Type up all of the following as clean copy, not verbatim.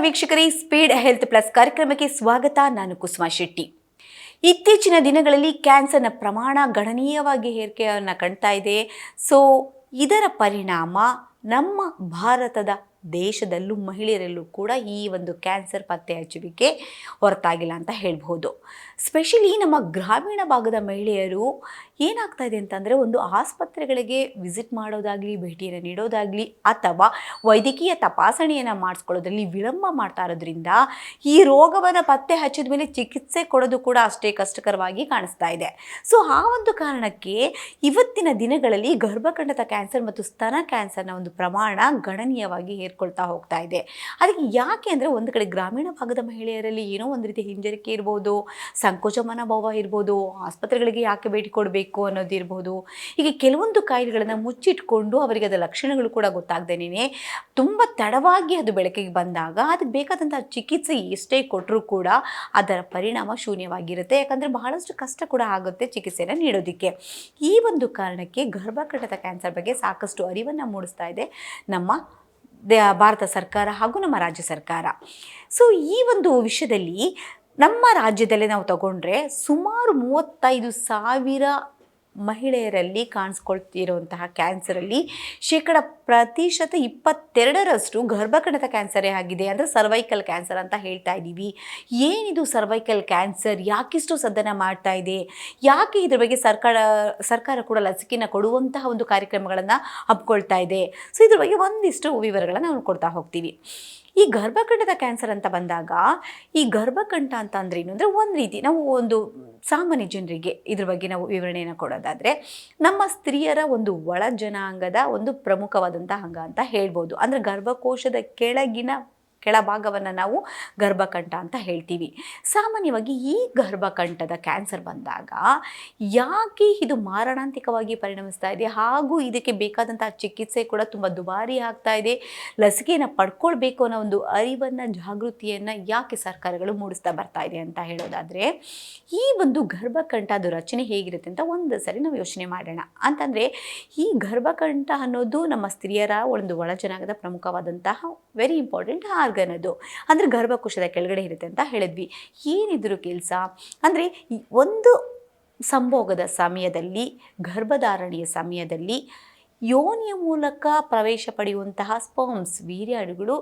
ವೀಕ್ಷಕರೇ, speed health plus ಕಾರ್ಯಕ್ರಮಕ್ಕೆ ಸ್ವಾಗತ. ನಾನು ಕುಸುಮಾ ಶೆಟ್ಟಿ. ಇತ್ತೀಚಿನ ದಿನಗಳಲ್ಲಿ ಕ್ಯಾನ್ಸರ್ನ ಪ್ರಮಾಣ ಗಣನೀಯವಾಗಿ ಏರಿಕೆಯನ್ನು ಕಾಣ್ತಾ ಇದೆ. ಇದರ ಪರಿಣಾಮ ನಮ್ಮ ಭಾರತದ ದೇಶದಲ್ಲೂ ಮಹಿಳೆಯರಲ್ಲೂ ಕೂಡ ಈ ಒಂದು ಕ್ಯಾನ್ಸರ್ ಪತ್ತೆ ಹಚ್ಚುವಿಕೆ ಹೊರತಾಗಿಲ್ಲ ಅಂತ ಹೇಳ್ಬೋದು. ಸ್ಪೆಷಲಿ ನಮ್ಮ ಗ್ರಾಮೀಣ ಭಾಗದ ಮಹಿಳೆಯರು ಏನಾಗ್ತಾ ಇದೆ ಅಂತಂದರೆ, ಒಂದು ಆಸ್ಪತ್ರೆಗಳಿಗೆ ವಿಸಿಟ್ ಮಾಡೋದಾಗಲಿ, ಭೇಟಿಯನ್ನು ನೀಡೋದಾಗಲಿ ಅಥವಾ ವೈದ್ಯಕೀಯ ತಪಾಸಣೆಯನ್ನು ಮಾಡಿಸ್ಕೊಳ್ಳೋದ್ರಲ್ಲಿ ವಿಳಂಬ ಮಾಡ್ತಾ ಇರೋದ್ರಿಂದ ಈ ರೋಗವನ್ನು ಪತ್ತೆ ಹಚ್ಚಿದ ಮೇಲೆ ಚಿಕಿತ್ಸೆ ಕೊಡೋದು ಕೂಡ ಅಷ್ಟೇ ಕಷ್ಟಕರವಾಗಿ ಕಾಣಿಸ್ತಾ ಇದೆ. ಆ ಒಂದು ಕಾರಣಕ್ಕೆ ಇವತ್ತಿನ ದಿನಗಳಲ್ಲಿ ಗರ್ಭಕಂಠದ ಕ್ಯಾನ್ಸರ್ ಮತ್ತು ಸ್ತನ ಕ್ಯಾನ್ಸರ್ನ ಒಂದು ಪ್ರಮಾಣ ಗಣನೀಯವಾಗಿ ಏರ್ಕೊಳ್ತಾ ಹೋಗ್ತಾ ಇದೆ. ಅದಕ್ಕೆ ಯಾಕೆ ಅಂದರೆ, ಒಂದು ಕಡೆ ಗ್ರಾಮೀಣ ಭಾಗದ ಮಹಿಳೆಯರಲ್ಲಿ ಏನೋ ಒಂದು ರೀತಿ ಹಿಂಜರಿಕೆ ಇರ್ಬೋದು, ಸಂಕೋಚ ಮನೋಭಾವ ಇರ್ಬೋದು, ಆಸ್ಪತ್ರೆಗಳಿಗೆ ಯಾಕೆ ಭೇಟಿ ಕೊಡಬೇಕು ಅನ್ನೋದಿರ್ಬೋದು. ಹೀಗೆ ಕೆಲವೊಂದು ಕಾಯಿಲೆಗಳನ್ನು ಮುಚ್ಚಿಟ್ಕೊಂಡು ಅವರಿಗೆ ಅದರ ಲಕ್ಷಣಗಳು ಕೂಡ ಗೊತ್ತಾಗ್ದೇನೆ ತುಂಬ ತಡವಾಗಿ ಅದು ಬೆಳಕಿಗೆ ಬಂದಾಗ ಅದಕ್ಕೆ ಬೇಕಾದಂಥ ಚಿಕಿತ್ಸೆ ಎಷ್ಟೇ ಕೊಟ್ಟರೂ ಕೂಡ ಅದರ ಪರಿಣಾಮ ಶೂನ್ಯವಾಗಿರುತ್ತೆ. ಯಾಕಂದರೆ ಬಹಳಷ್ಟು ಕಷ್ಟ ಕೂಡ ಆಗುತ್ತೆ ಚಿಕಿತ್ಸೆಯನ್ನು ನೀಡೋದಕ್ಕೆ. ಈ ಒಂದು ಕಾರಣಕ್ಕೆ ಗರ್ಭಕಂಠದ ಕ್ಯಾನ್ಸರ್ ಬಗ್ಗೆ ಸಾಕಷ್ಟು ಅರಿವನ್ನು ಮೂಡಿಸ್ತಾ ಇದೆ ನಮ್ಮ ಭಾರತ ಸರ್ಕಾರ ಹಾಗೂ ನಮ್ಮ ರಾಜ್ಯ ಸರ್ಕಾರ. ಈ ಒಂದು ವಿಷಯದಲ್ಲಿ ನಮ್ಮ ರಾಜ್ಯದಲ್ಲೇ ನಾವು ತಗೊಂಡ್ರೆ ಸುಮಾರು 35,000 ಮಹಿಳೆಯರಲ್ಲಿ ಕಾಣಿಸ್ಕೊಳ್ತಿರುವಂತಹ ಕ್ಯಾನ್ಸರಲ್ಲಿ 22% ಗರ್ಭಕಂಠದ ಕ್ಯಾನ್ಸರೇ ಆಗಿದೆ. ಅಂದರೆ ಸರ್ವೈಕಲ್ ಕ್ಯಾನ್ಸರ್ ಅಂತ ಹೇಳ್ತಾ ಇದ್ದೀವಿ. ಏನಿದು ಸರ್ವೈಕಲ್ ಕ್ಯಾನ್ಸರ್, ಯಾಕಿಷ್ಟು ಸದ್ದನ ಮಾಡ್ತಾ ಇದೆ, ಯಾಕೆ ಇದ್ರ ಬಗ್ಗೆ ಸರ್ಕಾರ ಕೂಡ ಲಸಿಕೆನ ಕೊಡುವಂತಹ ಒಂದು ಕಾರ್ಯಕ್ರಮಗಳನ್ನು ಹಮ್ಮಿಕೊಳ್ತಾ ಇದೆ. ಇದ್ರ ಬಗ್ಗೆ ಒಂದಿಷ್ಟು ವಿವರಗಳನ್ನು ನಾವು ಕೊಡ್ತಾ ಹೋಗ್ತೀವಿ. ಈ ಗರ್ಭಕಂಠದ ಕ್ಯಾನ್ಸರ್ ಅಂತ ಬಂದಾಗ, ಈ ಗರ್ಭಕಂಠ ಅಂತ ಅಂದರೆ ಏನು ಅಂದರೆ, ಒಂದು ರೀತಿ ನಾವು ಒಂದು ಸಾಮಾನ್ಯ ಜನರಿಗೆ ಇದ್ರ ಬಗ್ಗೆ ನಾವು ವಿವರಣೆಯನ್ನು ಕೊಡೋದಾದರೆ, ನಮ್ಮ ಸ್ತ್ರೀಯರ ಒಂದು ಒಳ ಜನಾಂಗದ ಒಂದು ಪ್ರಮುಖವಾದಂಥ ಅಂಗ ಅಂತ ಹೇಳ್ಬೋದು. ಅಂದರೆ ಗರ್ಭಕೋಶದ ಕೆಳಭಾಗವನ್ನು ನಾವು ಗರ್ಭಕಂಠ ಅಂತ ಹೇಳ್ತೀವಿ. ಸಾಮಾನ್ಯವಾಗಿ ಈ ಗರ್ಭಕಂಠದ ಕ್ಯಾನ್ಸರ್ ಬಂದಾಗ ಯಾಕೆ ಇದು ಮಾರಣಾಂತಿಕವಾಗಿ ಪರಿಣಮಿಸ್ತಾ ಇದೆ ಹಾಗೂ ಇದಕ್ಕೆ ಬೇಕಾದಂಥ ಚಿಕಿತ್ಸೆ ಕೂಡ ತುಂಬ ದುಬಾರಿ ಆಗ್ತಾ ಇದೆ, ಲಸಿಕೆಯನ್ನು ಪಡ್ಕೊಳ್ಬೇಕು ಅನ್ನೋ ಒಂದು ಅರಿವನ್ನು, ಜಾಗೃತಿಯನ್ನು ಯಾಕೆ ಸರ್ಕಾರಗಳು ಮೂಡಿಸ್ತಾ ಬರ್ತಾ ಇದೆ ಅಂತ ಹೇಳೋದಾದರೆ, ಈ ಒಂದು ಗರ್ಭಕಂಠದ ರಚನೆ ಹೇಗಿರುತ್ತೆ ಅಂತ ಒಂದು ಸರಿ ನಾವು ಯೋಚನೆ ಮಾಡೋಣ. ಅಂತಂದರೆ, ಈ ಗರ್ಭಕಂಠ ಅನ್ನೋದು ನಮ್ಮ ಸ್ತ್ರೀಯರ ಒಂದು ಒಳಜನಾಂಗದ ಪ್ರಮುಖವಾದಂತಹ ವೆರಿ ಇಂಪಾರ್ಟೆಂಟ್ ಆರ್ಗನ್. ಅದು ಅಂದರೆ ಗರ್ಭಕೋಶದ ಕೆಳಗಡೆ ಇರುತ್ತೆ ಅಂತ ಹೇಳಿದ್ವಿ. ಏನಿದ್ರು ಕೆಲಸ ಅಂದರೆ, ಒಂದು ಸಂಭೋಗದ ಸಮಯದಲ್ಲಿ, ಗರ್ಭಧಾರಣೆಯ ಸಮಯದಲ್ಲಿ ಯೋನಿಯ ಮೂಲಕ ಪ್ರವೇಶ ಪಡೆಯುವಂತಹ ಸ್ಪರ್ಮ್ಸ್, ವೀರ್ಯಾಣುಗಳು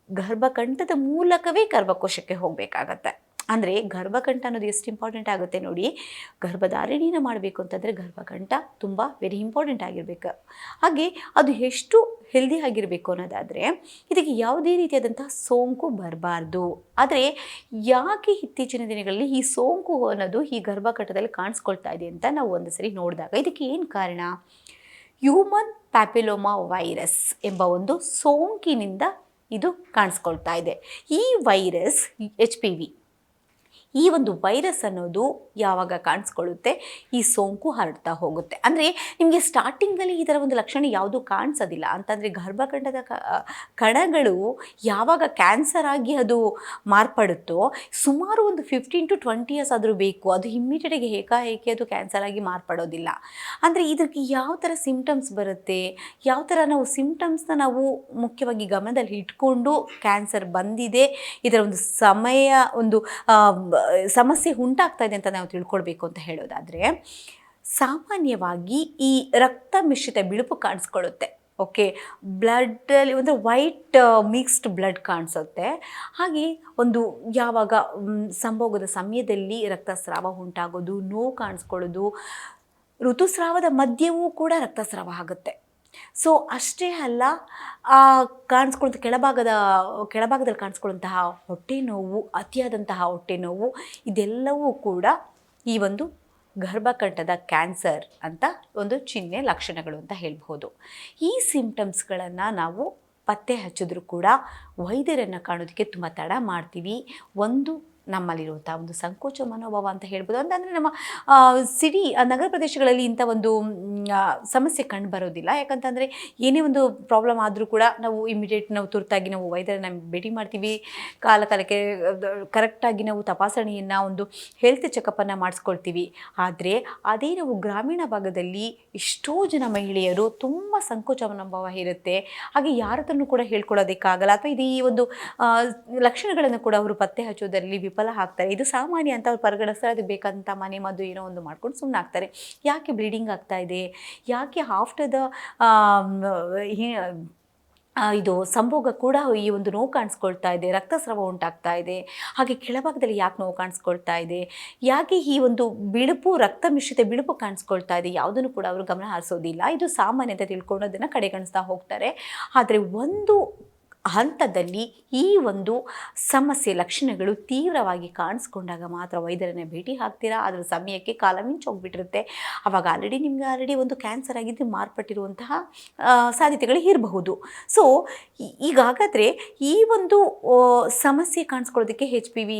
ಗರ್ಭಕಂಠದ ಮೂಲಕವೇ ಗರ್ಭಕೋಶಕ್ಕೆ ಹೋಗಬೇಕಾಗತ್ತೆ. ಅಂದರೆ ಗರ್ಭಕಂಠ ಅನ್ನೋದು ಎಷ್ಟು ಇಂಪಾರ್ಟೆಂಟ್ ಆಗುತ್ತೆ ನೋಡಿ. ಗರ್ಭಧಾರಣೆಯನ್ನು ಮಾಡಬೇಕು ಅಂತಂದರೆ ಗರ್ಭಕಂಠ ತುಂಬ ವೆರಿ ಇಂಪಾರ್ಟೆಂಟ್ ಆಗಿರಬೇಕು. ಹಾಗೆ ಅದು ಎಷ್ಟು ಹೆಲ್ದಿ ಆಗಿರಬೇಕು ಅನ್ನೋದಾದರೆ, ಇದಕ್ಕೆ ಯಾವುದೇ ರೀತಿಯಾದಂತಹ ಸೋಂಕು ಬರಬಾರ್ದು. ಆದರೆ ಯಾಕೆ ಇತ್ತೀಚಿನ ದಿನಗಳಲ್ಲಿ ಈ ಸೋಂಕು ಅನ್ನೋದು ಈ ಗರ್ಭಕಂಠದಲ್ಲಿ ಕಾಣಿಸ್ಕೊಳ್ತಾ ಇದೆ ಅಂತ ನಾವು ಒಂದು ಸರಿ ನೋಡಿದಾಗ, ಇದಕ್ಕೆ ಏನು ಕಾರಣ? ಹ್ಯೂಮನ್ ಪ್ಯಾಪಿಲೋಮಾ ವೈರಸ್ ಎಂಬ ಒಂದು ಸೋಂಕಿನಿಂದ ಇದು ಕಾಣಿಸ್ಕೊಳ್ತಾ ಇದೆ. ಈ ವೈರಸ್ HPV, ಈ ಒಂದು ವೈರಸ್ ಅನ್ನೋದು ಯಾವಾಗ ಕಾಣಿಸ್ಕೊಳ್ಳುತ್ತೆ, ಈ ಸೋಂಕು ಹರಡ್ತಾ ಹೋಗುತ್ತೆ. ಅಂದರೆ ನಿಮಗೆ ಸ್ಟಾರ್ಟಿಂಗಲ್ಲಿ ಈ ಥರ ಒಂದು ಲಕ್ಷಣ ಯಾವುದೂ ಕಾಣಿಸೋದಿಲ್ಲ. ಅಂತಂದರೆ ಗರ್ಭಕಂಠದ ಕಣಗಳು ಯಾವಾಗ ಕ್ಯಾನ್ಸರ್ ಆಗಿ ಅದು ಮಾರ್ಪಡುತ್ತೋ ಸುಮಾರು ಒಂದು 15 to 20 years ಆದರೂ ಬೇಕು. ಅದು ಇಮ್ಮಿಡಿಯೇಟಾಗಿ ಏಕಾಏಕಿ ಅದು ಕ್ಯಾನ್ಸರ್ ಆಗಿ ಮಾರ್ಪಡೋದಿಲ್ಲ. ಅಂದರೆ ಇದಕ್ಕೆ ಯಾವ ಥರ ಸಿಂಪ್ಟಮ್ಸ್ ಬರುತ್ತೆ, ಯಾವ ಥರ ನಾವು ಸಿಂಪ್ಟಮ್ಸ್ನ ನಾವು ಮುಖ್ಯವಾಗಿ ಗಮನದಲ್ಲಿ ಇಟ್ಕೊಂಡು ಕ್ಯಾನ್ಸರ್ ಬಂದಿದೆ, ಇದರ ಒಂದು ಒಂದು ಸಮಸ್ಯೆ ಉಂಟಾಗ್ತಾ ಇದೆ ಅಂತ ನಾವು ತಿಳ್ಕೊಳ್ಬೇಕು ಅಂತ ಹೇಳೋದಾದರೆ, ಸಾಮಾನ್ಯವಾಗಿ ಈ ರಕ್ತ ಮಿಶ್ರಿತ ಬಿಳುಪು ಕಾಣಿಸ್ಕೊಳ್ಳುತ್ತೆ. ಓಕೆ, ಬ್ಲಡ್ಡಲ್ಲಿ ಒಂದು ವೈಟ್ ಮಿಕ್ಸ್ಡ್ ಬ್ಲಡ್ ಕಾಣಿಸುತ್ತೆ. ಹಾಗೆ ಒಂದು ಯಾವಾಗ ಸಂಭೋಗದ ಸಮಯದಲ್ಲಿ ರಕ್ತಸ್ರಾವ ಉಂಟಾಗೋದು, ನೋವು ಕಾಣಿಸ್ಕೊಳ್ಳೋದು, ಋತುಸ್ರಾವದ ಮಧ್ಯವೂ ಕೂಡ ರಕ್ತಸ್ರಾವ ಆಗುತ್ತೆ. ಅಷ್ಟೇ ಅಲ್ಲ, ಕಾಣಿಸ್ಕೊಳ್ಳುವಂಥ ಕೆಳಭಾಗದಲ್ಲಿ ಕಾಣಿಸ್ಕೊಳ್ಳುವಂತಹ ಹೊಟ್ಟೆ ನೋವು, ಅತಿಯಾದಂತಹ ಹೊಟ್ಟೆ ನೋವು, ಇದೆಲ್ಲವೂ ಕೂಡ ಈ ಒಂದು ಗರ್ಭಕಂಠದ ಕ್ಯಾನ್ಸರ್ ಅಂತ ಒಂದು ಚಿಹ್ನೆ, ಲಕ್ಷಣಗಳು ಅಂತ ಹೇಳ್ಬೋದು. ಈ ಸಿಂಪ್ಟಮ್ಸ್ಗಳನ್ನು ನಾವು ಪತ್ತೆ ಹಚ್ಚಿದ್ರೂ ಕೂಡ ವೈದ್ಯರನ್ನು ಕಾಣೋದಕ್ಕೆ ತುಂಬ ತಡ ಮಾಡ್ತೀವಿ. ಒಂದು ನಮ್ಮಲ್ಲಿರುವಂಥ ಒಂದು ಸಂಕೋಚ ಮನೋಭಾವ ಅಂತ ಹೇಳ್ಬೋದು. ಅಂತಂದರೆ ನಮ್ಮ ಸಿಟಿ ನಗರ ಪ್ರದೇಶಗಳಲ್ಲಿ ಇಂಥ ಒಂದು ಸಮಸ್ಯೆ ಕಂಡು ಬರೋದಿಲ್ಲ. ಯಾಕಂತಂದರೆ ಏನೇ ಒಂದು ಪ್ರಾಬ್ಲಮ್ ಆದರೂ ಕೂಡ ನಾವು ಇಮಿಡಿಯೇಟ್ ನಾವು ತುರ್ತಾಗಿ ನಾವು ವೈದ್ಯರನ್ನ ಭೇಟಿ ಮಾಡ್ತೀವಿ. ಕಾಲಕ್ಕೆ ಕರೆಕ್ಟಾಗಿ ನಾವು ತಪಾಸಣೆಯನ್ನು, ಒಂದು ಹೆಲ್ತ್ ಚೆಕಪ್ಪನ್ನು ಮಾಡಿಸ್ಕೊಳ್ತೀವಿ. ಆದರೆ ಅದೇ ನಾವು ಗ್ರಾಮೀಣ ಭಾಗದಲ್ಲಿ ಎಷ್ಟೋ ಜನ ಮಹಿಳೆಯರು ತುಂಬ ಸಂಕೋಚ ಮನೋಭಾವ ಇರುತ್ತೆ. ಹಾಗೆ ಯಾರ ಹತ್ರನೂ ಕೂಡ ಹೇಳ್ಕೊಳ್ಳೋದಕ್ಕಾಗಲ್ಲ, ಅಥವಾ ಇದು ಈ ಒಂದು ಲಕ್ಷಣಗಳನ್ನು ಕೂಡ ಅವರು ಪತ್ತೆ ಹಚ್ಚೋದರಲ್ಲಿ ವಿಫಲ ಆಗ್ತಾರೆ. ಇದು ಸಾಮಾನ್ಯ ಅಂತ ಅವ್ರು ಪರಿಗಣಿಸ್ತಾರೆ. ಅದಕ್ಕೆ ಬೇಕಂತ ಮನೆ ಮದ್ದು ಏನೋ ಒಂದು ಮಾಡ್ಕೊಂಡು ಸುಮ್ಮನೆ ಆಗ್ತಾರೆ. ಯಾಕೆ ಬ್ಲೀಡಿಂಗ್ ಆಗ್ತಾ ಇದೆ, ಯಾಕೆ ಆಫ್ಟರ್ ದ ಇದು ಸಂಭೋಗ ಕೂಡ ಈ ಒಂದು ನೋವು ಕಾಣಿಸ್ಕೊಳ್ತಾ ಇದೆ, ರಕ್ತಸ್ರಾವ ಉಂಟಾಗ್ತಾ ಇದೆ, ಹಾಗೆ ಕೆಳಭಾಗದಲ್ಲಿ ಯಾಕೆ ನೋವು ಕಾಣಿಸ್ಕೊಳ್ತಾ ಇದೆ, ಯಾಕೆ ಈ ಒಂದು ಬಿಳುಪು, ರಕ್ತ ಮಿಶ್ರಿತ ಬಿಳುಪು ಕಾಣಿಸ್ಕೊಳ್ತಾ ಇದೆ, ಯಾವುದನ್ನು ಕೂಡ ಅವರು ಗಮನ ಹರಿಸೋದಿಲ್ಲ. ಇದು ಸಾಮಾನ್ಯ ಅಂತ ತಿಳ್ಕೊಂಡು ಅದನ್ನು ಕಡೆಗಣಿಸ್ತಾ ಹೋಗ್ತಾರೆ. ಆದರೆ ಒಂದು ಹಂತದಲ್ಲಿ ಈ ಒಂದು ಸಮಸ್ಯೆ ಲಕ್ಷಣಗಳು ತೀವ್ರವಾಗಿ ಕಾಣಿಸ್ಕೊಂಡಾಗ ಮಾತ್ರ ವೈದ್ಯರನ್ನ ಭೇಟಿ ಆಗ್ತೀರಾ. ಅದರ ಸಮಯಕ್ಕೆ ಕಾಲ ಮಿಂಚೋಗ್ಬಿಟ್ಟಿರುತ್ತೆ. ಆವಾಗ ನಿಮಗೆ ಒಂದು ಕ್ಯಾನ್ಸರ್ ಆಗಿದ್ದು ಮಾರ್ಪಟ್ಟಿರುವಂತಹ ಸಾಧ್ಯತೆಗಳು ಇರಬಹುದು. ಸೊ ಈಗ ಹಾಗಾದರೆ ಈ ಒಂದು ಸಮಸ್ಯೆ ಕಾಣಿಸ್ಕೊಳ್ಳೋದಕ್ಕೆ HPV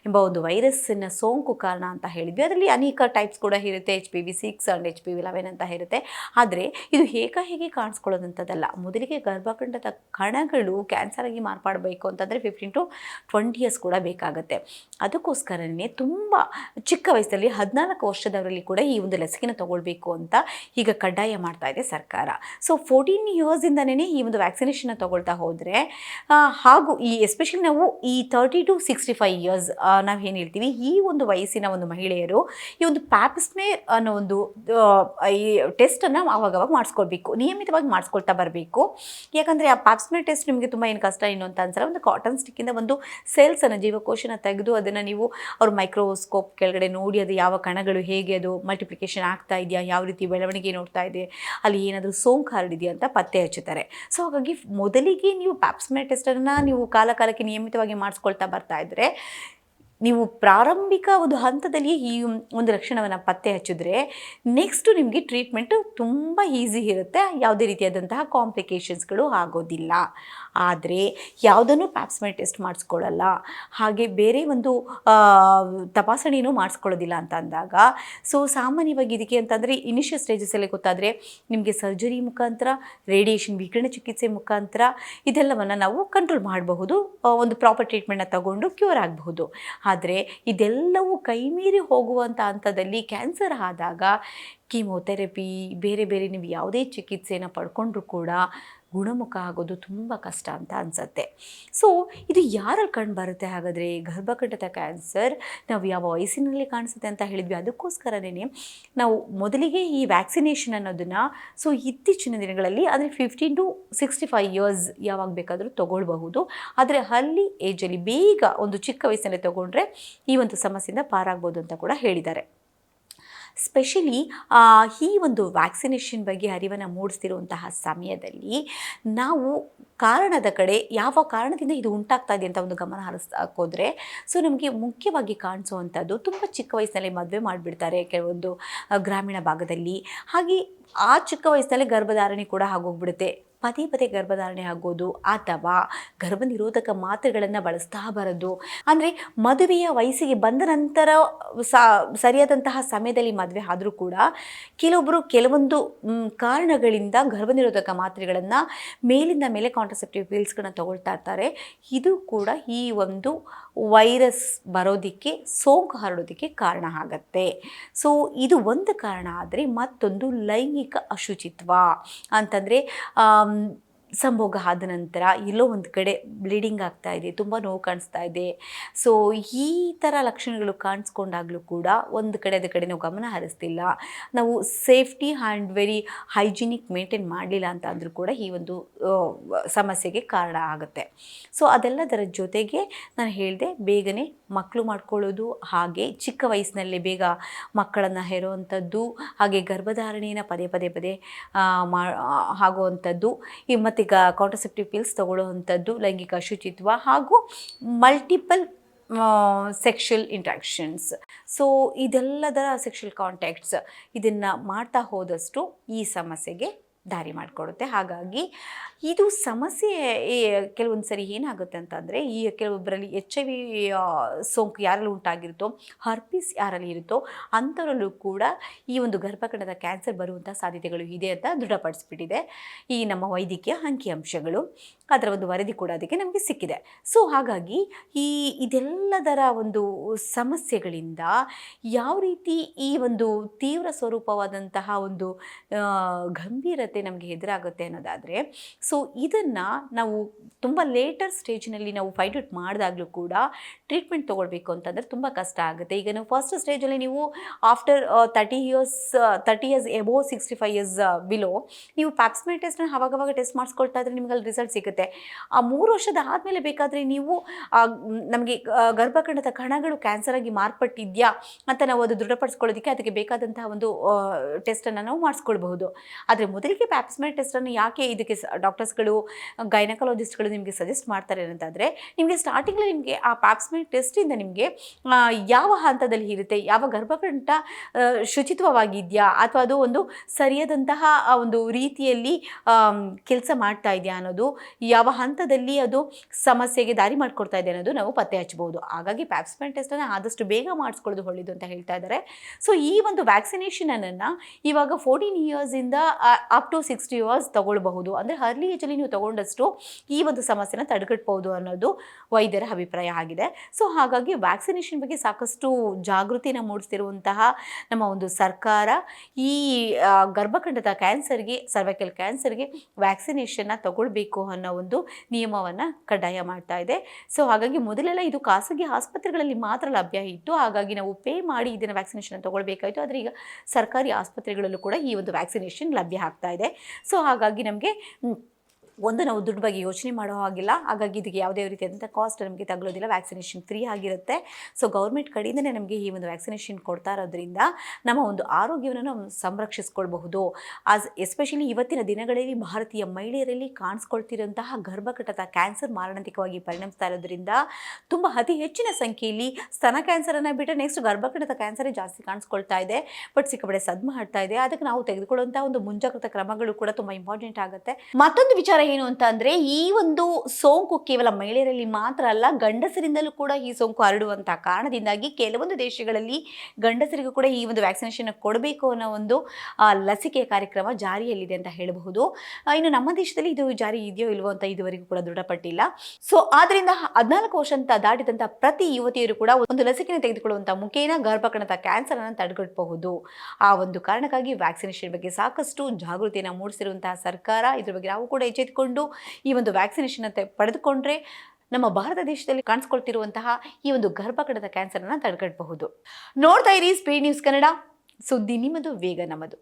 ಎಂಬ ಒಂದು ವೈರಸ್ಸಿನ ಸೋಂಕು ಕಾರಣ ಅಂತ ಹೇಳಿದ್ವಿ. ಅದರಲ್ಲಿ ಅನೇಕ ಟೈಪ್ಸ್ ಕೂಡ ಇರುತ್ತೆ. HPV-6 ಆ್ಯಂಡ್ HPV-11 ಅಂತ ಇರುತ್ತೆ. ಆದರೆ ಇದು ಹೇಗೆ ಕಾಣಿಸ್ಕೊಳ್ಳೋದಂಥದ್ದಲ್ಲ. ಮೊದಲಿಗೆ ಗರ್ಭಕಂಠದ ಕಣಗಳು ಕ್ಯಾನ್ಸರ್ ಆಗಿ ಮಾರ್ಪಾಡಬೇಕು ಅಂತಂದರೆ 15 to 20 ಇಯರ್ಸ್ ಕೂಡ ಬೇಕಾಗುತ್ತೆ. ಅದಕ್ಕೋಸ್ಕರನೇ ತುಂಬ ಚಿಕ್ಕ ವಯಸ್ಸಲ್ಲಿ 14 ವರ್ಷದವರಲ್ಲಿ ಕೂಡ ಈ ಒಂದು ಲಸಿಕೆನ ತಗೊಳ್ಬೇಕು ಅಂತ ಈಗ ಕಡ್ಡಾಯ ಮಾಡ್ತಾ ಇದೆ ಸರ್ಕಾರ. ಸೊ 14 ಇಯರ್ಸಿಂದನೇ ಈ ಒಂದು ವ್ಯಾಕ್ಸಿನೇಷನ್ನ ತಗೊಳ್ತಾ ಹೋದರೆ, ಹಾಗೂ ಈ ಎಸ್ಪೆಷಲಿ ನಾವು ಈ 30 to 65 ಇಯರ್ಸ್ ನಾವು ಏನು ಹೇಳ್ತೀವಿ, ಈ ಒಂದು ವಯಸ್ಸಿನ ಒಂದು ಮಹಿಳೆಯರು ಈ ಒಂದು ಪ್ಯಾಪ್ಸ್ಮೇರ್ ಅನ್ನೋ ಒಂದು ಈ ಟೆಸ್ಟನ್ನು ಆವಾಗವಾಗ ಮಾಡಿಸ್ಕೊಳ್ಬೇಕು, ನಿಯಮಿತವಾಗಿ ಮಾಡಿಸ್ಕೊಳ್ತಾ ಬರಬೇಕು. ಯಾಕಂದರೆ ಆ ಪ್ಯಾಪ್ಸ್ಮೇರ್ ಟೆಸ್ಟ್ ನಿಮಗೆ ತುಂಬ ಏನು ಕಷ್ಟ ಏನು ಅಂತ ಅನ್ಸಲ್ಲ. ಒಂದು ಕಾಟನ್ ಸ್ಟಿಕ್ಕಿಂದ ಒಂದು ಸೆಲ್ಸನ್ನು, ಜೀವಕೋಶನ ತೆಗೆದು ಅದನ್ನು ನೀವು ಅವ್ರ ಮೈಕ್ರೋಸ್ಕೋಪ್ ಕೆಳಗಡೆ ನೋಡಿ ಅದು ಯಾವ ಕಣಗಳು ಹೇಗೆ ಅದು ಮಲ್ಟಿಪ್ಲಿಕೇಶನ್ ಆಗ್ತಾ ಇದೆಯಾ, ಯಾವ ರೀತಿ ಬೆಳವಣಿಗೆ ನೋಡ್ತಾ ಇದೆ, ಅಲ್ಲಿ ಏನಾದರೂ ಸೋಂಕು ಹರಡಿದೆಯಾ ಅಂತ ಪತ್ತೆ ಹಚ್ಚುತ್ತಾರೆ. ಸೊ ಹಾಗಾಗಿ ಮೊದಲಿಗೆ ನೀವು ಪ್ಯಾಪ್ಸ್ಮೇರ್ ಟೆಸ್ಟನ್ನು ನೀವು ಕಾಲಕ್ಕೆ ನಿಯಮಿತವಾಗಿ ಮಾಡಿಸ್ಕೊಳ್ತಾ ಬರ್ತಾ ಇದ್ದರೆ, ನೀವು ಪ್ರಾರಂಭಿಕ ಒಂದು ಹಂತದಲ್ಲಿ ಈ ಒಂದು ಲಕ್ಷಣವನ್ನು ಪತ್ತೆ ಹಚ್ಚಿದ್ರೆ ನೆಕ್ಸ್ಟು ನಿಮಗೆ ಟ್ರೀಟ್ಮೆಂಟು ತುಂಬ ಈಸಿ ಇರುತ್ತೆ. ಯಾವುದೇ ರೀತಿಯಾದಂತಹ ಕಾಂಪ್ಲಿಕೇಶನ್ಸ್ಗಳು ಆಗೋದಿಲ್ಲ. ಆದರೆ ಯಾವುದನ್ನು ಪ್ಯಾಪ್ಸ್ಮೇರ್ ಟೆಸ್ಟ್ ಮಾಡಿಸ್ಕೊಳ್ಳಲ್ಲ, ಹಾಗೆ ಬೇರೆ ಒಂದು ತಪಾಸಣೆಯೂ ಮಾಡಿಸ್ಕೊಳ್ಳೋದಿಲ್ಲ ಅಂತ ಅಂದಾಗ, ಸೊ ಸಾಮಾನ್ಯವಾಗಿ ಇದಕ್ಕೆ ಅಂತಂದರೆ ಇನಿಷಿಯಲ್ ಸ್ಟೇಜಸಲ್ಲಿ ಗೊತ್ತಾದರೆ ನಿಮಗೆ ಸರ್ಜರಿ ಮುಖಾಂತರ, ರೇಡಿಯೇಷನ್ ವಿಕಿರಣ ಚಿಕಿತ್ಸೆ ಮುಖಾಂತರ ಇದೆಲ್ಲವನ್ನು ನಾವು ಕಂಟ್ರೋಲ್ ಮಾಡಬಹುದು. ಒಂದು ಪ್ರಾಪರ್ ಟ್ರೀಟ್ಮೆಂಟ್ನ ತಗೊಂಡು ಕ್ಯೂರ್ ಆಗಬಹುದು. ಆದರೆ ಇದೆಲ್ಲವೂ ಕೈಮೀರಿ ಹೋಗುವಂಥ ಹಂತದಲ್ಲಿ ಕ್ಯಾನ್ಸರ್ ಆದಾಗ ಕೀಮೋಥೆರಪಿ, ಬೇರೆ ನೀವು ಯಾವುದೇ ಚಿಕಿತ್ಸೆಯನ್ನು ಪಡ್ಕೊಂಡ್ರೂ ಕೂಡ ಗುಣಮುಖ ಆಗೋದು ತುಂಬ ಕಷ್ಟ ಅಂತ ಅನಿಸುತ್ತೆ. ಸೊ ಇದು ಯಾರಲ್ಲಿ ಕಂಡು ಬರುತ್ತೆ ಹಾಗಾದರೆ ಗರ್ಭಕಂಠದ ಕ್ಯಾನ್ಸರ್? ನಾವು ಯಾವ ವಯಸ್ಸಿನಲ್ಲಿ ಕಾಣಿಸುತ್ತೆ ಅಂತ ಹೇಳಿದ್ವಿ. ಅದಕ್ಕೋಸ್ಕರನೇ ನಾವು ಮೊದಲಿಗೆ ಈ ವ್ಯಾಕ್ಸಿನೇಷನ್ ಅನ್ನೋದನ್ನು ಸೊ ಇತ್ತೀಚಿನ ದಿನಗಳಲ್ಲಿ ಅಂದರೆ 15 to 65 ಇಯರ್ಸ್ ಯಾವಾಗ ಬೇಕಾದರೂ ತೊಗೊಳ್ಬಹುದು. ಆದರೆ ಅಲ್ಲಿ ಏಜಲ್ಲಿ ಬೇಗ ಒಂದು ಚಿಕ್ಕ ವಯಸ್ಸಲ್ಲಿ ತೊಗೊಂಡ್ರೆ ಈ ಒಂದು ಸಮಸ್ಯೆಯಿಂದ ಪಾರಾಗ್ಬೋದು ಅಂತ ಕೂಡ ಹೇಳಿದ್ದಾರೆ. ಸ್ಪೆಷಲಿ ಈ ಒಂದು ವ್ಯಾಕ್ಸಿನೇಷನ್ ಬಗ್ಗೆ ಅರಿವನ್ನು ಮೂಡಿಸ್ತಿರುವಂತಹ ಸಮಯದಲ್ಲಿ ನಾವು ಕಾರಣದ ಕಡೆ, ಯಾವ ಕಾರಣದಿಂದ ಇದು ಉಂಟಾಗ್ತಾ ಇದೆ ಅಂತ ಒಂದು ಗಮನ ಹರಿಸೋದ್ರೆ, ಸೊ ನಮಗೆ ಮುಖ್ಯವಾಗಿ ಕಾಣಿಸುವಂಥದ್ದು ತುಂಬ ಚಿಕ್ಕ ವಯಸ್ಸಿನಲ್ಲಿ ಮದುವೆ ಮಾಡಿಬಿಡ್ತಾರೆ ಕೆಲವೊಂದು ಗ್ರಾಮೀಣ ಭಾಗದಲ್ಲಿ. ಹಾಗೆ ಆ ಚಿಕ್ಕ ವಯಸ್ಸಿನಲ್ಲಿ ಗರ್ಭಧಾರಣೆ ಕೂಡ ಆಗೋಗ್ಬಿಡುತ್ತೆ. ಪದೇ ಗರ್ಭಧಾರಣೆ ಆಗೋದು, ಅಥವಾ ಗರ್ಭನಿರೋಧಕ ಮಾತ್ರೆಗಳನ್ನು ಬಳಸ್ತಾ ಬರೋದು. ಅಂದರೆ ಮದುವೆಯ ವಯಸ್ಸಿಗೆ ಬಂದ ನಂತರ ಸರಿಯಾದಂತಹ ಸಮಯದಲ್ಲಿ ಮದುವೆ ಆದರೂ ಕೂಡ ಕೆಲವೊಂದು ಕಾರಣಗಳಿಂದ ಗರ್ಭನಿರೋಧಕ ಮಾತ್ರೆಗಳನ್ನು ಮೇಲಿಂದ ಮೇಲೆ ಕಾಂಟ್ರಸೆಪ್ಟಿವ್ ಪಿಲ್ಸ್ಗಳನ್ನ ತಗೊಳ್ತಾ ಇರ್ತಾರೆ. ಇದು ಕೂಡ ಈ ಒಂದು ವೈರಸ್ ಬರೋದಕ್ಕೆ, ಸೋಂಕು ಹರಡೋದಕ್ಕೆ ಕಾರಣ ಆಗತ್ತೆ. ಸೊ ಇದು ಒಂದು ಕಾರಣ. ಆದರೆ ಮತ್ತೊಂದು ಲೈಂಗಿಕ ಅಶುಚಿತ್ವ ಅಂತಂದರೆ ಸಂಭೋಗ ಆದ ನಂತರ ಎಲ್ಲೋ ಒಂದು ಕಡೆ ಬ್ಲೀಡಿಂಗ್ ಆಗ್ತಾ ಇದೆ, ತುಂಬ ನೋವು ಕಾಣಿಸ್ತಾ ಇದೆ. ಸೊ ಈ ಥರ ಲಕ್ಷಣಗಳು ಕಾಣಿಸ್ಕೊಂಡಾಗಲೂ ಕೂಡ ಒಂದು ಕಡೆ ಅದ ಕಡೆ ನಾವು ಗಮನ ಹರಿಸ್ತಿಲ್ಲ, ನಾವು safety and very hygienic maintain ಮಾಡಲಿಲ್ಲ ಅಂತ ಅಂದರೂ ಕೂಡ ಈ ಒಂದು ಸಮಸ್ಯೆಗೆ ಕಾರಣ ಆಗುತ್ತೆ. ಸೊ ಅದೆಲ್ಲದರ ಜೊತೆಗೆ ನಾನು ಹೇಳಿದೆ, ಬೇಗನೆ ಮಕ್ಕಳು ಮಾಡ್ಕೊಳ್ಳೋದು, ಹಾಗೆ ಚಿಕ್ಕ ವಯಸ್ಸಿನಲ್ಲೇ ಬೇಗ ಮಕ್ಕಳನ್ನು ಹೆರುವಂಥದ್ದು, ಹಾಗೆ ಗರ್ಭಧಾರಣೆಯನ್ನು ಪದೇ ಆಗುವಂಥದ್ದು, ಮತ್ತು ಕಾಂಟ್ರಸೆಪ್ಟಿವ್ ಪಿಲ್ಸ್ ತಗೊಳ್ಳುವಂಥದ್ದು, ಲೈಂಗಿಕ ಅಶುಚಿತ್ವ, ಹಾಗೂ ಮಲ್ಟಿಪಲ್ ಸೆಕ್ಷುವಲ್ ಇಂಟ್ರಾಕ್ಷನ್ಸ್. ಸೊ ಇದೆಲ್ಲದರ ಸೆಕ್ಷುವಲ್ ಕಾಂಟ್ಯಾಕ್ಟ್ಸ್ ಇದನ್ನು ಮಾಡ್ತಾ ಹೋದಷ್ಟು ಈ ಸಮಸ್ಯೆಗೆ ದಾರಿ ಮಾಡಿಕೊಡುತ್ತೆ. ಹಾಗಾಗಿ ಇದು ಸಮಸ್ಯೆ ಕೆಲವೊಂದು ಸರಿ ಏನಾಗುತ್ತೆ ಅಂತಂದರೆ, ಈ ಕೆಲವೊಬ್ಬರಲ್ಲಿ HIV ಸೋಂಕು ಯಾರಲ್ಲಿ ಉಂಟಾಗಿರುತ್ತೋ, ಹರ್ಪಿಸ್ ಯಾರಲ್ಲಿ ಇರುತ್ತೋ ಅಂಥವರಲ್ಲೂ ಕೂಡ ಈ ಒಂದು ಗರ್ಭಕಂಠದ ಕ್ಯಾನ್ಸರ್ ಬರುವಂಥ ಸಾಧ್ಯತೆಗಳು ಇದೆ ಅಂತ ದೃಢಪಡಿಸ್ಬಿಟ್ಟಿದೆ ಈ ನಮ್ಮ ವೈದ್ಯಕೀಯ ಅಂಕಿಅಂಶಗಳು. ಅದರ ಒಂದು ವರದಿ ಕೂಡ ಅದಕ್ಕೆ ನಮಗೆ ಸಿಕ್ಕಿದೆ. ಸೊ ಹಾಗಾಗಿ ಇದೆಲ್ಲದರ ಒಂದು ಸಮಸ್ಯೆಗಳಿಂದ ಯಾವ ರೀತಿ ಈ ಒಂದು ತೀವ್ರ ಸ್ವರೂಪವಾದಂತಹ ಒಂದು ಗಂಭೀರತೆ ನಮಗೆ ಎದುರಾಗುತ್ತೆ ಅನ್ನೋದಾದರೆ, ಸೊ ಇದನ್ನು ನಾವು ತುಂಬ ಲೇಟರ್ ಸ್ಟೇಜ್ನಲ್ಲಿ ನಾವು ಫೈಂಡ್ ಔಟ್ ಮಾಡಿದಾಗಲೂ ಕೂಡ ಟ್ರೀಟ್ಮೆಂಟ್ ತೊಗೊಳ್ಬೇಕು ಅಂತಂದರೆ ತುಂಬ ಕಷ್ಟ ಆಗುತ್ತೆ. ಈಗ ನೀವು ಫಸ್ಟ್ ಸ್ಟೇಜಲ್ಲಿ ನೀವು after 30 years above 65 years below ನೀವು ಪ್ಯಾಪ್ಸ್ಮೇರ್ ಟೆಸ್ಟ್ನ ಅವಾಗವಾಗ ಟೆಸ್ಟ್ ಮಾಡಿಸ್ಕೊಳ್ತಾ ಇದ್ರೆ ನಿಮಗೆ ಅಲ್ಲಿ ರಿಸಲ್ಟ್ ಸಿಗುತ್ತೆ. ಆ 3 ವರ್ಷದ ಆದಮೇಲೆ ಬೇಕಾದರೆ ನೀವು ನಮಗೆ ಗರ್ಭಕಂಠದ ಕಣಗಳು ಕ್ಯಾನ್ಸರ್ ಆಗಿ ಮಾರ್ಪಟ್ಟಿದೆಯಾ ಅಂತ ನಾವು ಅದು ದೃಢಪಡಿಸ್ಕೊಳ್ಳೋದಕ್ಕೆ ಅದಕ್ಕೆ ಬೇಕಾದಂತಹ ಒಂದು ಟೆಸ್ಟನ್ನು ನಾವು ಮಾಡಿಸ್ಕೊಳ್ಬಹುದು. ಆದರೆ ಮೊದಲಿಗೆ ಪ್ಯಾಪ್ಸ್ಮೇರ್ ಟೆಸ್ಟನ್ನು ಯಾಕೆ ಇದಕ್ಕೆ ಡಾಕ್ಟರ್ಸ್ಗಳು ಗೈನಕಾಲಜಿಸ್ಟ್ಗಳು ನಿಮಗೆ ಸಜೆಸ್ಟ್ ಮಾಡ್ತಾರೆ ಅಂತಂದರೆ, ನಿಮಗೆ ಸ್ಟಾರ್ಟಿಂಗಲ್ಲಿ ನಿಮಗೆ ಆ ಪ್ಯಾಪ್ಸ್ಮೇರ್ ಟೆಸ್ಟಿಂದ ನಿಮಗೆ ಯಾವ ಹಂತದಲ್ಲಿ ಇರುತ್ತೆ, ಯಾವ ಗರ್ಭಕಂಠ ಶುಚಿತ್ವವಾಗಿದೆಯಾ ಅಥವಾ ಅದು ಒಂದು ಸರಿಯಾದಂತಹ ಒಂದು ರೀತಿಯಲ್ಲಿ ಕೆಲಸ ಮಾಡ್ತಾ ಇದೆಯಾ ಅನ್ನೋದು, ಯಾವ ಹಂತದಲ್ಲಿ ಅದು ಸಮಸ್ಯೆಗೆ ದಾರಿ ಮಾಡಿಕೊಡ್ತಾ ಇದೆ ಅನ್ನೋದು ನಾವು ಪತ್ತೆ ಹಚ್ಚಬಹುದು. ಹಾಗಾಗಿ ಪ್ಯಾಪ್ಸ್ಮೇರ್ ಟೆಸ್ಟನ್ನು ಆದಷ್ಟು ಬೇಗ ಮಾಡಿಸ್ಕೊಳ್ಳೋದು ಒಳ್ಳೆಯದು ಅಂತ ಹೇಳ್ತಾ ಇದ್ದಾರೆ. ಸೊ ಈ ಒಂದು ವ್ಯಾಕ್ಸಿನೇಷನನ್ನು ಇವಾಗ 14 ಇಯರ್ಸಿಂದ ಅಪ್ ಟು 60 ಇಯರ್ಸ್ ತಗೊಳ್ಬಹುದು. ಅಂದರೆ ಅರ್ಲಿ ಏಜಲ್ಲಿ ನೀವು ತಗೊಂಡಷ್ಟು ಈ ಒಂದು ಸಮಸ್ಯೆನ ತಡೆಗಟ್ಟಬಹುದು ಅನ್ನೋದು ವೈದ್ಯರ ಅಭಿಪ್ರಾಯ ಆಗಿದೆ. ಸೊ ಹಾಗಾಗಿ ವ್ಯಾಕ್ಸಿನೇಷನ್ ಬಗ್ಗೆ ಸಾಕಷ್ಟು ಜಾಗೃತಿನ ಮೂಡಿಸ್ತಿರುವಂತಹ ನಮ್ಮ ಒಂದು ಸರ್ಕಾರ ಈ ಗರ್ಭಕಂಠದ ಕ್ಯಾನ್ಸರ್ಗೆ, ಸರ್ವೈಕಲ್ ಕ್ಯಾನ್ಸರ್ಗೆ ವ್ಯಾಕ್ಸಿನೇಷನ್ನ ತಗೊಳ್ಬೇಕು ಅನ್ನೋ ಒಂದು ನಿಯಮವನ್ನು ಕಡ್ಡಾಯ ಮಾಡ್ತಾ ಇದೆ. ಸೊ ಹಾಗಾಗಿ ಮೊದಲೆಲ್ಲ ಇದು ಖಾಸಗಿ ಆಸ್ಪತ್ರೆಗಳಲ್ಲಿ ಮಾತ್ರ ಲಭ್ಯ ಇತ್ತು. ಹಾಗಾಗಿ ನಾವು ಪೇ ಮಾಡಿ ಇದನ್ನು ವ್ಯಾಕ್ಸಿನೇಷನ್ ತಗೊಳ್ಬೇಕಾಯಿತು. ಆದರೆ ಈಗ ಸರ್ಕಾರಿ ಆಸ್ಪತ್ರೆಗಳಲ್ಲೂ ಕೂಡ ಈ ಒಂದು ವ್ಯಾಕ್ಸಿನೇಷನ್ ಲಭ್ಯ ಆಗ್ತಾ ಇದೆ. ಸೊ ಹಾಗಾಗಿ ನಮಗೆ ನಾವು ದುಡ್ಡು ಬಗ್ಗೆ ಯೋಚನೆ ಮಾಡೋ ಹಾಗಿಲ್ಲ. ಹಾಗಾಗಿ ಇದಕ್ಕೆ ಯಾವುದೇ ರೀತಿಯಾದಂಥ ಕಾಸ್ಟ್ ನಮಗೆ ತಗೊಳ್ಳೋದಿಲ್ಲ. ವ್ಯಾಕ್ಸಿನೇಷನ್ ಫ್ರೀ ಆಗಿರುತ್ತೆ. ಸೊ ಗೌರ್ಮೆಂಟ್ ಕಡೆಯಿಂದನೇ ನಮಗೆ ಈ ಒಂದು ವ್ಯಾಕ್ಸಿನೇಷನ್ ಕೊಡ್ತಾ ಇರೋದ್ರಿಂದ ನಮ್ಮ ಒಂದು ಆರೋಗ್ಯವನ್ನು ನಾವು ಸಂರಕ್ಷಿಸ್ಕೊಳ್ಬಹುದು. ಎಸ್ಪೆಷಲಿ ಇವತ್ತಿನ ದಿನಗಳಲ್ಲಿ ಭಾರತೀಯ ಮಹಿಳೆಯರಲ್ಲಿ ಕಾಣಿಸ್ಕೊಳ್ತಿರೋಂತಹ ಗರ್ಭಕಂಠದ ಕ್ಯಾನ್ಸರ್ ಮಾರಣಾಂತಿಕವಾಗಿ ಪರಿಣಮಿಸ್ತಾ ಇರೋದ್ರಿಂದ ತುಂಬ ಅತಿ ಹೆಚ್ಚಿನ ಸಂಖ್ಯೆಯಲ್ಲಿ ಸ್ತನ ಕ್ಯಾನ್ಸರನ್ನು ಬಿಟ್ಟರೆ ನೆಕ್ಸ್ಟ್ ಗರ್ಭಕಂಠದ ಕ್ಯಾನ್ಸರೇ ಜಾಸ್ತಿ ಕಾಣಿಸ್ಕೊಳ್ತಾ ಇದೆ. ಬಟ್ ಸಿಕ್ಕಾಪಟ್ಟೆ ಸದ್ಮ ಮಾಡ್ತಾ ಇದೆ. ಅದಕ್ಕೆ ನಾವು ತೆಗೆದುಕೊಳ್ಳುವಂಥ ಒಂದು ಮುಂಜಾಗ್ರತಾ ಕ್ರಮಗಳು ಕೂಡ ತುಂಬ ಇಂಪಾರ್ಟೆಂಟ್ ಆಗುತ್ತೆ. ಮತ್ತೊಂದು ವಿಚಾರ ಏನು ಅಂತ ಅಂದ್ರೆ, ಈ ಒಂದು ಸೋಂಕು ಕೇವಲ ಮಹಿಳೆಯರಲ್ಲಿ ಮಾತ್ರ ಅಲ್ಲ, ಗಂಡಸರಿಂದಲೂ ಕೂಡ ಈ ಸೋಂಕು ಹರಡುವಂತಹ ಕಾರಣದಿಂದಾಗಿ ಕೆಲವೊಂದು ದೇಶಗಳಲ್ಲಿ ಗಂಡಸರಿಗೂ ಕೂಡ ಈ ಒಂದು ವ್ಯಾಕ್ಸಿನೇಷನ್ ಕೊಡಬೇಕು ಅನ್ನೋ ಒಂದು ಲಸಿಕೆ ಕಾರ್ಯಕ್ರಮ ಜಾರಿಯಲ್ಲಿದೆ ಅಂತ ಹೇಳಬಹುದು. ಇನ್ನು ನಮ್ಮ ದೇಶದಲ್ಲಿ ಇದು ಜಾರಿ ಇದೆಯೋ ಇಲ್ವೋ ಅಂತ ಇದುವರೆಗೂ ಕೂಡ ದೃಢಪಟ್ಟಿಲ್ಲ. ಸೊ ಆದ್ರಿಂದ 14 ವರ್ಷ ಅಂತ ದಾಟಿದಂತಹ ಪ್ರತಿ ಯುವತಿಯರು ಕೂಡ ಒಂದು ಲಸಿಕೆನ ತೆಗೆದುಕೊಳ್ಳುವಂತಹ ಮುಖೇನ ಗರ್ಭಕಂಠದ ಕ್ಯಾನ್ಸರ್ ಅನ್ನು ತಡೆಗಟ್ಟಬಹುದು. ಆ ಒಂದು ಕಾರಣಕ್ಕಾಗಿ ವ್ಯಾಕ್ಸಿನೇಷನ್ ಬಗ್ಗೆ ಸಾಕಷ್ಟು ಜಾಗೃತಿಯನ್ನು ಮೂಡಿಸಿರುವಂತಹ ಸರ್ಕಾರ ಇದ್ರ ಬಗ್ಗೆ ನಾವು ಕೂಡ ಎಚ್ಚೆತ್ತುಕೊಂಡು ಈ ಒಂದು ವ್ಯಾಕ್ಸಿನೇಷನ್ ಅಂತ ಪಡೆದುಕೊಂಡ್ರೆ ನಮ್ಮ ಭಾರತ ದೇಶದಲ್ಲಿ ಕಾಣಿಸ್ಕೊಳ್ತಿರುವಂತಹ ಈ ಒಂದು ಗರ್ಭಕಂಠದ ಕ್ಯಾನ್ಸರ್ ಅನ್ನು ತಡೆಗಟ್ಟಬಹುದು. ನೋಡ್ತಾ ಇರಿ ಸ್ಪೀಡ್ ನ್ಯೂಸ್ ಕನ್ನಡ, ಸುದ್ದಿ ನಿಮ್ಮದು, ವೇಗ ನಮ್ಮದು.